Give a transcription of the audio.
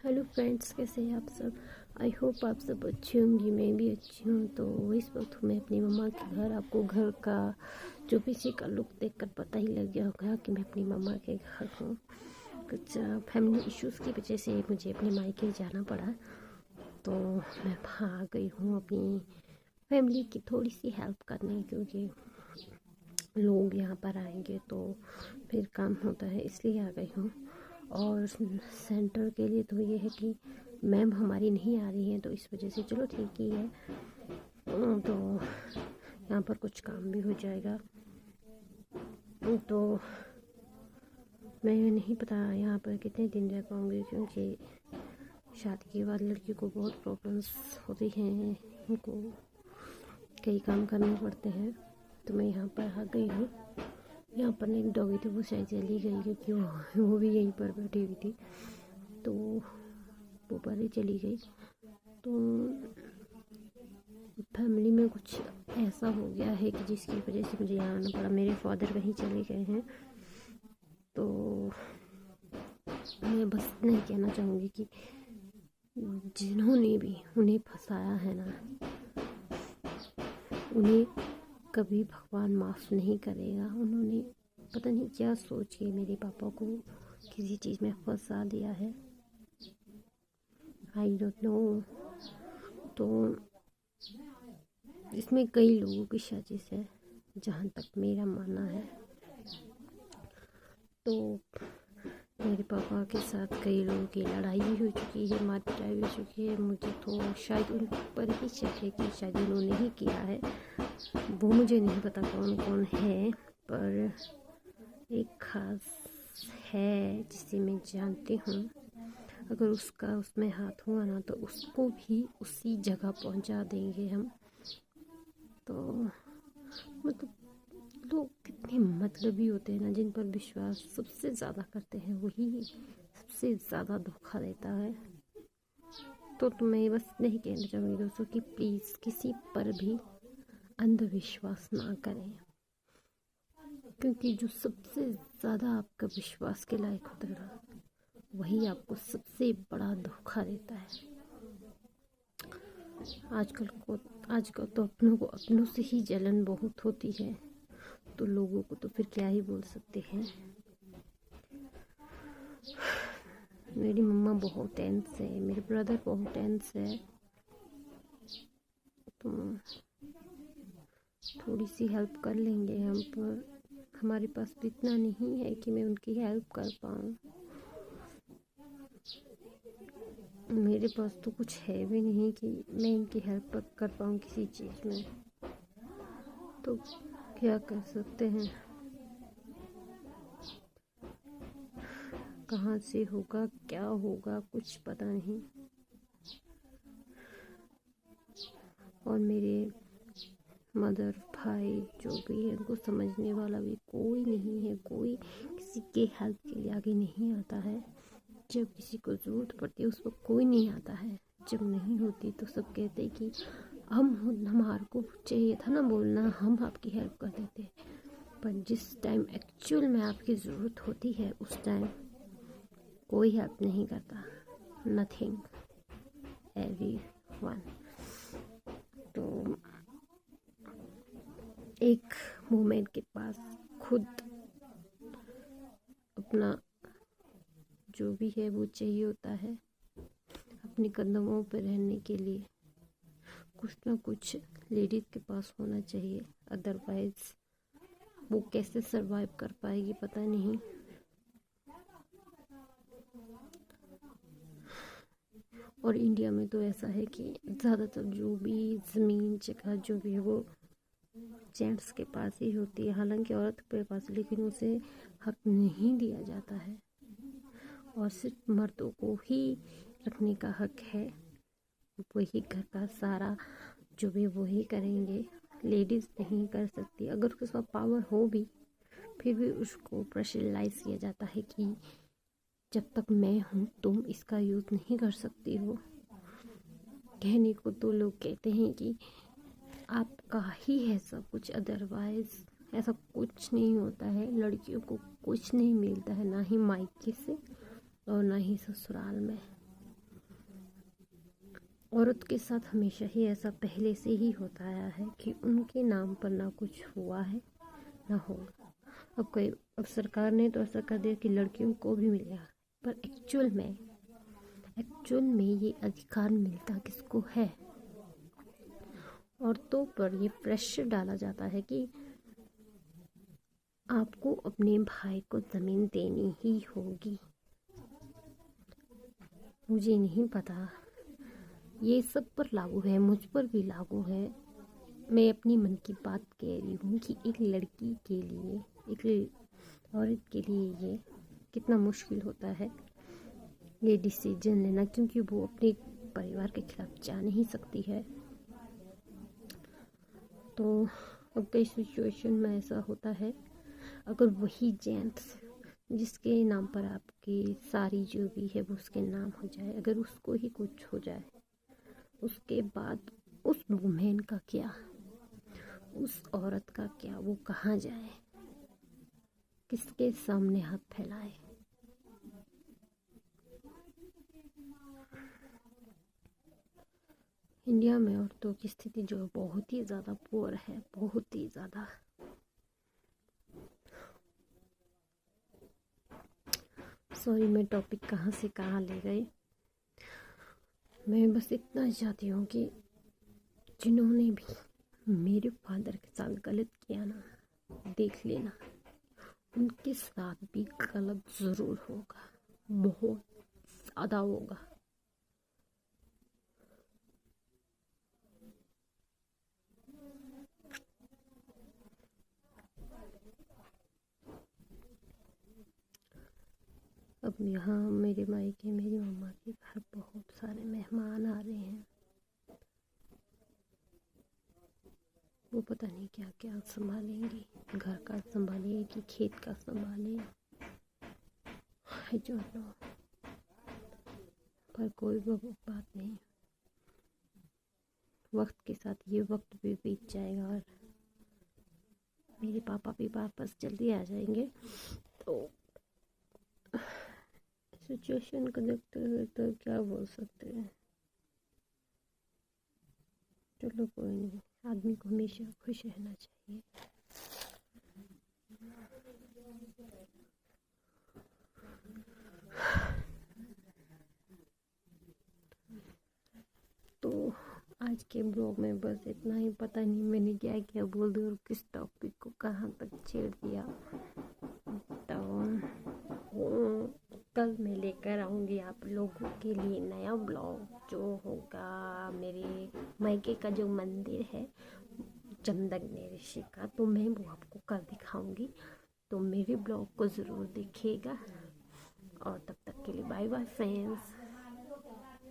Hello friends, कैसे हैं आप सब। आई होप आप सब अच्छी होंगी। मैं भी अच्छी हूँ। तो इस वक्त मैं अपनी मम्मा के घर, आपको घर का जो पीछे का लुक देखकर पता ही लग गया होगा कि मैं अपनी मम्मा के घर हूँ। कुछ फैमिली इश्यूज़ की वजह से मुझे अपने मायके जाना पड़ा, तो मैं वहाँ आ गई हूँ अपनी फैमिली की थोड़ी सी हेल्प करने, क्योंकि लोग यहाँ पर आएंगे तो फिर काम होता है, इसलिए आ गई हूँ। और सेंटर के लिए तो ये है कि मैम हमारी नहीं आ रही हैं, तो इस वजह से चलो ठीक ही है। तो यहाँ पर कुछ काम भी हो जाएगा। तो मैं नहीं पता यहाँ पर कितने दिन रह पाऊँगी, क्योंकि शादी के बाद लड़की को बहुत प्रॉब्लम्स होती हैं, उनको कई काम करने पड़ते हैं। तो मैं यहाँ पर आ गई हूँ। यहाँ पर एक डॉगी थी, वो शायद चली गई, क्योंकि वो भी यहीं पर बैठी हुई थी, तो वो पर ही चली गई। तो फैमिली में कुछ ऐसा हो गया है कि जिसकी वजह से मुझे यहाँ आना पड़ा। मेरे फादर कहीं चले गए हैं, तो मैं बस नहीं कहना चाहूँगी कि जिन्होंने भी उन्हें फंसाया है ना, उन्हें कभी भगवान माफ़ नहीं करेगा। उन्होंने पता नहीं क्या सोच के मेरे पापा को किसी चीज़ में फंसा दिया है, आई डोंट नो। तो इसमें कई लोगों की साजिश है, जहाँ तक मेरा मानना है। तो मेरे पापा के साथ कई लोगों की लड़ाई भी हो चुकी है, मारपिटाई भी हो चुकी है। मुझे तो शायद उन पर ही शक है कि शायद उन्होंने ही किया है। वो मुझे नहीं पता कौन कौन है, पर एक खास है जिसे मैं जानती हूँ। अगर उसका उसमें हाथ हुआ ना, तो उसको भी उसी जगह पहुँचा देंगे हम। तो मतलब लोग कितने मतलबी होते हैं ना, जिन पर विश्वास सबसे ज़्यादा करते हैं वही सबसे ज़्यादा धोखा देता है। तो मैं बस नहीं कहना चाहूँगी दोस्तों कि प्लीज़ किसी पर भी अंधविश्वास ना करें, क्योंकि जो सबसे ज़्यादा आपका विश्वास के लायक होता है ना, वही आपको सबसे बड़ा धोखा देता है। आजकल तो अपनों को अपनों से ही जलन बहुत होती है, तो लोगों को तो फिर क्या ही बोल सकते हैं। मेरी मम्मा बहुत टेंस है, मेरे ब्रदर बहुत टेंस है, तो थोड़ी सी हेल्प कर लेंगे हम, पर हमारे पास तो इतना नहीं है कि मैं उनकी हेल्प कर पाऊँ। मेरे पास तो कुछ है भी नहीं कि मैं इनकी हेल्प कर पाऊँ किसी चीज़ में, तो क्या कर सकते हैं। कहाँ से होगा, क्या होगा, कुछ पता नहीं। और मेरे मदर भाई जो भी है, उनको समझने वाला भी कोई नहीं है। कोई किसी के हेल्प के लिए आगे नहीं आता है। जब किसी को ज़रूरत पड़ती है उस वक्त कोई नहीं आता है, जब नहीं होती तो सब कहते हैं कि हमारे को चाहिए था ना बोलना, हम आपकी हेल्प कर देते। पर जिस टाइम एक्चुअल में आपकी ज़रूरत होती है, उस टाइम कोई हेल्प नहीं करता। Nothing, everyone. तो एक मोमेंट के पास खुद अपना जो भी है वो चाहिए होता है, अपने कदमों पर रहने के लिए कुछ ना कुछ लेडीज़ के पास होना चाहिए। अदरवाइज वो कैसे सरवाइव कर पाएगी पता नहीं। और इंडिया में तो ऐसा है कि ज़्यादातर जो भी ज़मीन जगह जो भी है वो जेंट्स के पास ही होती है, हालांकि औरत के पास, लेकिन उसे हक नहीं दिया जाता है, और सिर्फ मर्दों को ही रखने का हक है। वही घर का सारा जो भी वही करेंगे, लेडीज़ नहीं कर सकती। अगर उसके पास पावर हो भी, फिर भी उसको प्रेशराइज किया जाता है कि जब तक मैं हूँ तुम इसका यूज़ नहीं कर सकती हो। कहने को तो लोग कहते हैं कि आपका ही है सब कुछ, अदरवाइज ऐसा कुछ नहीं होता है। लड़कियों को कुछ नहीं मिलता है, ना ही मायके से और ना ही ससुराल में। औरत के साथ हमेशा ही ऐसा पहले से ही होता आया है कि उनके नाम पर ना कुछ हुआ है ना होगा। अब सरकार ने तो ऐसा कर दिया कि लड़कियों को भी मिलेगा, पर एक्चुअल में ये अधिकार मिलता किसको है? औरतों पर ये प्रेशर डाला जाता है कि आपको अपने भाई को ज़मीन देनी ही होगी। मुझे नहीं पता, ये सब पर लागू है, मुझ पर भी लागू है। मैं अपनी मन की बात कह रही हूँ कि एक लड़की के लिए, एक औरत के लिए ये कितना मुश्किल होता है ये डिसीजन लेना, क्योंकि वो अपने परिवार के खिलाफ जा नहीं सकती है। तो अब कई सिचुएशन में ऐसा होता है, अगर वही जेंट्स जिसके नाम पर आपकी सारी जो भी है वो उसके नाम हो जाए, अगर उसको ही कुछ हो जाए, उसके बाद उस वुमेन का क्या, उस औरत का क्या? वो कहाँ जाए, किसके सामने हाथ फैलाए? इंडिया में औरतों की स्थिति जो बहुत ही ज़्यादा पुअर है, बहुत ही ज़्यादा। सॉरी, मैं टॉपिक कहाँ से कहाँ ले गई। मैं बस इतना चाहती हूँ कि जिन्होंने भी मेरे फादर के साथ गलत किया ना, देख लेना, उनके साथ भी गलत ज़रूर होगा, बहुत ज़्यादा होगा। अब यहाँ मेरे मायके, मेरी मम्मा के घर बहुत सारे मेहमान आ रहे हैं। वो पता नहीं क्या क्या संभालेंगी, घर का संभालें कि खेत का संभालें, आई डोंट नो। पर कोई बात नहीं, वक्त के साथ ये वक्त भी बीत जाएगा और मेरे पापा भी वापस जल्दी आ जाएंगे। तो सिचुएशन को देखते हुए तो क्या बोल सकते हैं। चलो कोई नहीं, आदमी को हमेशा खुश रहना चाहिए। तो आज के ब्लॉग में बस इतना ही। पता नहीं मैंने क्या क्या बोल दिया और किस टॉपिक को कहाँ तक छेड़ दिया। तो कल मैं लेकर आऊँगी आप लोगों के लिए नया ब्लॉग, जो होगा मेरे मायके का जो मंदिर है चंदगनी ऋषि का, तो मैं वो आपको कल दिखाऊंगी। तो मेरे ब्लॉग को ज़रूर देखिएगा और तब तक के लिए बाय बाय फ्रेंड्स।